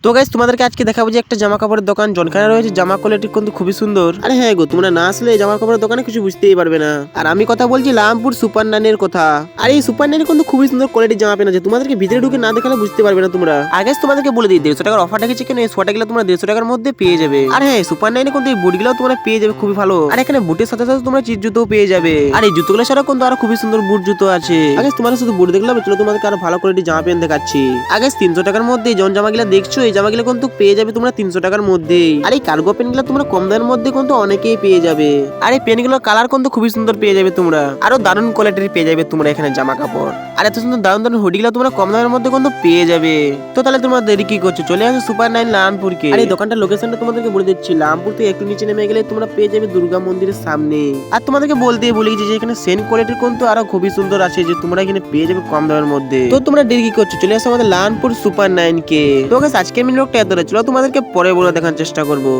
তো গাইস তোমাদেরকে আজকে দেখাবো যে একটা জামা কাপড়ের দোকান জনখানে রয়েছে। জামা কোয়ালিটি কিন্তু খুবই সুন্দর। আরে হ্যাঁ গো, তোমরা না আসলে এই জামা কাপড়ের দোকানে কিছু বুঝতেই পারবে না। আর আমি কথা বলছি লামপুর সুপার নানের কথা। আর এই সুপার নানি কিন্তু খুবই সুন্দর কোয়ালিটির জামা পেনা আছে। তোমাদেরকে ভিতরে ঢুকে না দেখালে বুঝতে পারবে না তোমরা। আর গাইস তোমাদেরকে বলে দিই 150 টাকার অফার রেখেছে, কেন এই সোয়াটা গুলো তোমরা 150 টাকার মধ্যে পেয়ে যাবে। আর হ্যাঁ সুপার নাইনে কিন্তু এই বুটগুলো তোমরা পেয়ে যাবে খুবই ভালো। আর এখানে বুটের সাথে সাথে তোমরা চিট জুতোও পেয়ে যাবে। আর এই জুতোগুলো ছাড়া কিন্তু আরো খুবই সুন্দর বুট জুতো আছে। আগে তোমরা শুধু বুট দেখলাম, চলো তোমাদেরকে আরো ভালো কোয়ালিটির জামা প্যান্ট দেখাচ্ছি। আগে 300 টাকার মধ্যে যেমন জামাগুলো দেখছো, এই জামাগুলো কিন্তু পেয়ে যাবে তোমরা 300 টাকার মধ্যে। আর এই কার্গো পেন গুলো তোমরা কম দামের মধ্যে কিন্তু অনেকেই পেয়ে যাবে। আর এই পেন গুলোর কালার কিন্তু খুবই সুন্দর পেয়ে যাবে তোমরা। আরো দারুণ কোয়ালিটির পেয়ে যাবে তোমরা এখানে জামা কাপড়। আর এত সুন্দর দারুণ দারুণ হুডি গুলো তোমরা কম দামের মধ্যে কিন্তু পেয়ে যাবে। তো তাহলে তোমরা দেরি কি করছো, চলে আসো সুপার নাইন লামপুরকে। আর এই দোকানটার লোকেশনটা তোমাদেরকে বলে দিচ্ছি। লামপুর থেকে একটু নিচে নেমে গেলে তোমরা পেয়ে যাবে দুর্গা মন্দিরের সামনে। আর তোমাদেরকে বলতেই ভুলে গেছি যে এখানে সেন কোয়ালিটির কিন্তু আরো খুবই সুন্দর আছে, যে তোমরা এখানে পেয়ে যাবে কম দামের মধ্যে। তো তোমরা দেরি কি করছো, চলে আসো আমাদের লামপুর সুপার নাইন কে। তো গাইস আজকের মিনিটটা এত, চলো তোমাদেরকে পরে বলে দেখার চেষ্টা করবো।